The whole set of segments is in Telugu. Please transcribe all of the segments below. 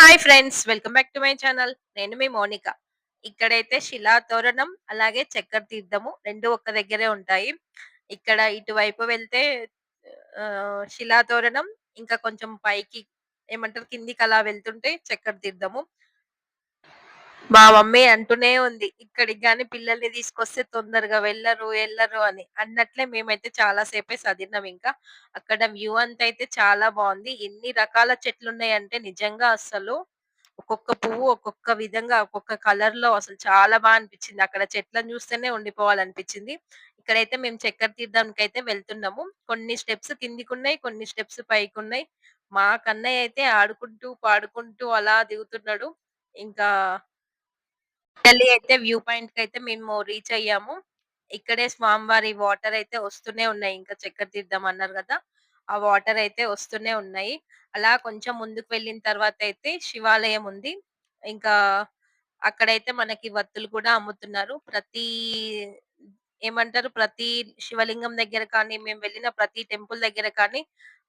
Hi friends! Welcome back to my channel. నేను మీ మౌనిక. ఇక్కడైతే శిలా తోరణం, అలాగే చక్కర తీర్థము 2 ఒక్క దగ్గరే ఉంటాయి. ఇక్కడ ఇటువైపు వెళ్తే శిలా తోరణం, ఇంకా కొంచెం పైకి ఏమంటారు కిందికి అలా వెళ్తుంటే చక్కర తీర్థము. మా మమ్మీ అంటూనే ఉంది. ఇక్కడికి గాని పిల్లల్ని తీసుకొస్తే తొందరగా ఎళ్ళరు అని. అన్నట్లే మేమైతే చాలా సేపే సదిరినాం ఇంకా. అక్కడ వ్యూ అంతా అయితే చాలా బావుంది. ఎన్ని రకాల చెట్లున్నాయంటే నిజంగా అస్సలు ఒక్కొక్క పువ్వు ఒక్కొక్క విధంగా, ఒక్కొక్క కలర్‌లో అసలు చాలా అనిపిచ్చింది. అక్కడ చెట్లను చూస్తేనే ఉండిపోవాలనిపిచ్చింది. ఇక్కడైతే మేము చక్కెర తీర్థానికైతే వెళ్తున్నాము. కొన్ని స్టెప్స్ కిందికున్నాయి. కొన్ని స్టెప్స్ పైకున్నాయి. మా కన్నయ్య అయితే ఆడుకుంటూ, పాడుకుంటూ అలా దిగుతున్నాడు. ఇంకా ఫైనల్లీ అయితే వ్యూ పాయింట్‌కయితే మేము రీచ్ అయ్యాము. ఇక్కడే స్వామివారి వాటర్ అయితే వస్తూనే ఉన్నాయి. ఇంకా చక్కెర తీర్థం అన్నారు గదా! ఆ వాటర్ అయితే వస్తూనే ఉన్నాయి. అలా కొంచెం ముందుకు వెళ్ళిన తర్వాత అయితే శివాలయం ఉంది. ఇంకా అక్కడైతే మనకి వత్తులు కూడా అమ్ముతున్నారు. ఏమంటారు ప్రతి శివలింగం దగ్గర కానీ, మేము వెళ్ళిన ప్రతి టెంపుల్ దగ్గర కానీ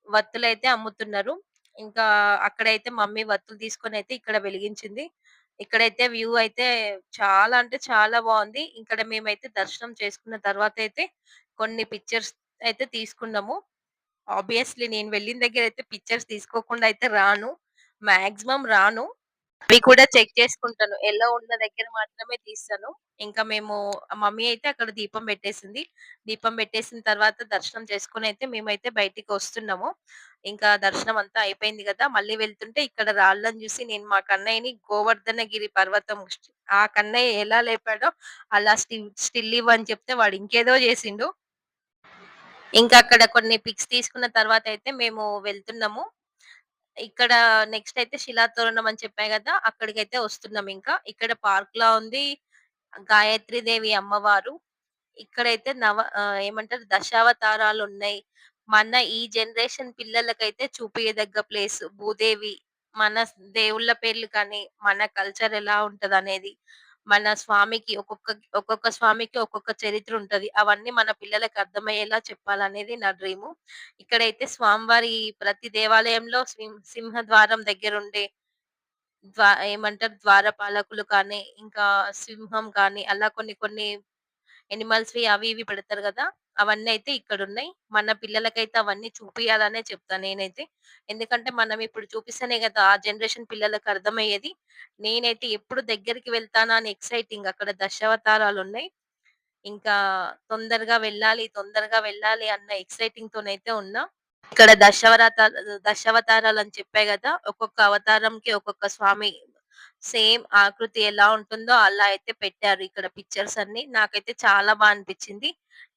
వత్తులైతే అమ్ముతున్నారు. ఇంకా అక్కడైతే మమ్మీ వత్తులు తీసుకొనైతే ఇక్కడ వెలిగించింది. ఇక్కడైతే వ్యూ అయితే చాలా అంటే చాలా బావుంది. ఇక్కడ మేమైతే దర్శనం చేసుకున్న తర్వాతయితే కొన్ని పిక్చర్స్ అయితే తీసుకున్నాము. ఆబ్వియస్‌లీ నేను వెళ్ళిన దగ్గరైతే పిక్చర్స్ తీసుకోకుండా అయితే రాను. మాక్సిమం రాను. అవి కూడా చెక్ చేసుకుంటాను. ఎలో ఉన్న దగ్గర మాత్రమే తీస్తాను. ఇంకా మేము మమ్మీ అయితే అక్కడ దీపం పెట్టేసింది. దీపం పెట్టేసిన తర్వాత దర్శనం చేసుకొనైతే మేమైతే బయటికి వస్తున్నాము. ఇంకా దర్శనం అంతా అయిపోయింది గదా! మళ్ళీ వెళ్తుంటే ఇక్కడ రాళ్ళని చూసి నేను మా కన్నయ్యని గోవర్ధనగిరి పర్వతం ఆ కన్నయ్య ఎలా లేపాడో అలా స్టిల్ ఇవ్వు అని చెప్తే వాడు ఇంకేదో చేసిండు. ఇంకా అక్కడ కొన్ని పిక్స్ తీసుకున్న తర్వాతయితే మేము వెళ్తున్నాము. ఇక్కడ నెక్స్ట్ అయితే శిలాతోరణం అని చెప్పా గదా! అక్కడికైతే వస్తున్నాం ఇంకా. ఇక్కడ పార్క్‌లా ఉంది. గాయత్రి దేవి అమ్మవారు. ఇక్కడైతే ఏమంటారు దశావతారాలున్నాయి. మన ఈ జనరేషన్ పిల్లలకైతే చూపియదగ్గ ప్లేస్ భూదేవి. మన దేవుళ్ళ పేర్లు కానీ, మన కల్చర్ ఎలా ఉంటదనేది, మన స్వామికి ఒక్కొక్క స్వామికి ఒక్కొక్క చరిత్ర ఉంటది. అవన్నీ మన పిల్లలకి అర్థమయ్యేలా చెప్పాలనేది నా డ్రీము. ఇక్కడైతే స్వామివారి ప్రతి దేవాలయంలో సింహద్వారం దగ్గరుండే ఏమంటారు ద్వారపాలకులు కానీ, ఇంకా సింహం కానీ అలా కొన్ని కొన్ని ఎనిమల్స్‌వి అవి ఇవి పెడతారు గదా! అవన్నీ అయితే ఇక్కడున్నాయి. మన పిల్లలకైతే అవన్నీ చూపియాలనే చెప్తా నేనైతే. ఎందుకంటే మనం ఇప్పుడు చూపిస్తేనే గదా! ఆ జనరేషన్ పిల్లలకి అర్థమయ్యేది. నేనైతే ఎప్పుడు దగ్గరికి వెళ్తానా అని ఎక్సైటింగ్ అక్కడ దశావతారాలున్నాయి. ఇంకా తొందరగా వెళ్ళాలి అన్న ఎక్సైటింగ్‌తోనైతే ఉన్నా. ఇక్కడ దశావతారాలని చెప్పా గదా! ఒక్కొక్క అవతారంకి ఒక్కొక్క స్వామి సేమ్ ఆకృతి ఎలా ఉంటుందో అలా అయితే పెట్టారు ఇక్కడ పిక్చర్స్ అన్నీ. నాకైతే చాలా అనిపిచ్చింది.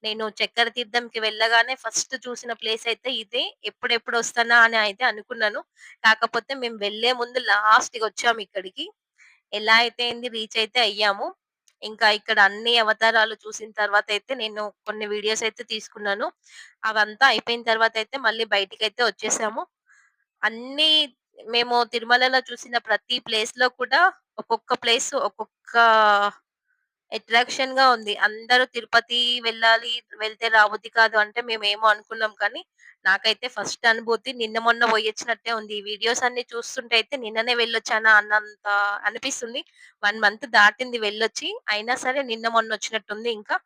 నేను చక్కెర తీర్థంకి వెళ్ళగానే ఫస్ట్ చూసిన ప్లేస్ అయితే ఇదే. ఎప్పుడెప్పుడొస్తానా అని అయితే అనుకున్నాను. కాకపోతే మేము వెళ్ళే ముందు లాస్ట్‌కొచ్చాము ఇక్కడికి. ఎలా అయితే అయింది రీచ్ అయితే అయ్యాము. ఇంకా ఇక్కడ అన్ని అవతారాలు చూసిన తర్వాతయితే నేను కొన్ని వీడియోస్ అయితే తీసుకున్నాను. అవంతా అయిపోయిన తర్వాతయితే మళ్ళీ బయటికైతే వచ్చేసాము. అన్నీ మేము తిరుమలలో చూసిన ప్రతి ప్లేస్‌లో కూడా ఒక్కొక్క ప్లేస్ ఒక్కొక్క అట్రాక్షన్‌గా ఉంది. అందరూ తిరుపతి వెళ్ళాలి, వెళ్తే రాబుద్ది కాదు అంటే మేమేమో అనుకున్నాం కానీ, నాకైతే ఫస్ట్ అనుభూతి నిన్న మొన్న పోయొచ్చినట్టే ఉంది. ఈ వీడియోస్ అన్నీ చూస్తుంటే అయితే నిన్ననే వెళ్ళొచ్చానా అన్నంత అనిపిస్తుంది. 1 మంత్ దాటింది వెళ్ళొచ్చి. అయినా సరే నిన్న మొన్న వచ్చినట్టుంది ఇంకా.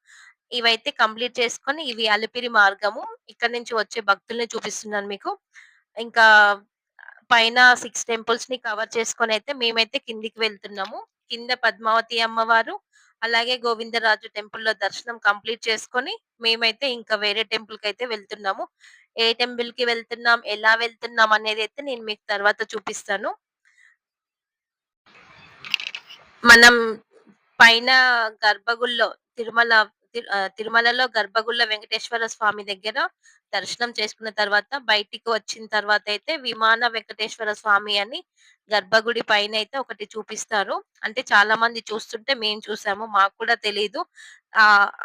ఇవైతే కంప్లీట్ చేసుకొని ఇవి అలిపిరి మార్గము. ఇక్కడి నుంచి వచ్చే భక్తుల్ని చూపిస్తున్నాను మీకు. ఇంకా పైన 6 టెంపుల్స్‌ని కవర్ చేసుకొనైతే మేమైతే కిందికి వెళ్తున్నాము. కింద పద్మావతి అమ్మవారు, అలాగే గోవిందరాజు టెంపుల్‌లో దర్శనం కంప్లీట్ చేసుకొని, మేమైతే ఇంకా వేరే టెంపుల్‌కైతే వెళ్తున్నాము. ఏ టెంపుల్‌కి వెళ్తున్నాం, ఎలా వెళ్తున్నాం అనేదైతే నేను మీకు తర్వాత చూపిస్తాను. మనం పైన గర్భగుడిలో తిరుమలలో గర్భగుడిలో వెంకటేశ్వర స్వామి దగ్గర దర్శనం చేసుకున్న తర్వాత బయటికి వచ్చిన తర్వాతయితే విమాన వెంకటేశ్వర స్వామి అని గర్భగుడి పైనయితే ఒకటి చూపిస్తారు. అంటే చాలా మంది చూస్తుంటే మేము చూసాము. మాకు కూడా తెలీదు.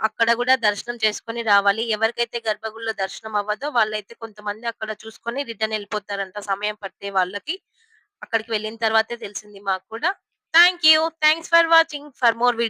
అక్కడ గూడా దర్శనం చేసుకొని రావాలి. ఎవరికైతే గర్భగుడిలో దర్శనం అవ్వదో వాళ్ళైతే కొంతమంది అక్కడ చూసుకొని రిటర్న్ ఎళ్ళిపోతారంట సమయం పట్టే వాళ్ళకి. అక్కడికి వెళ్ళిన తర్వాతే తెలిసింది మాకు కూడా. Thank you. Thanks for watching. For more videos.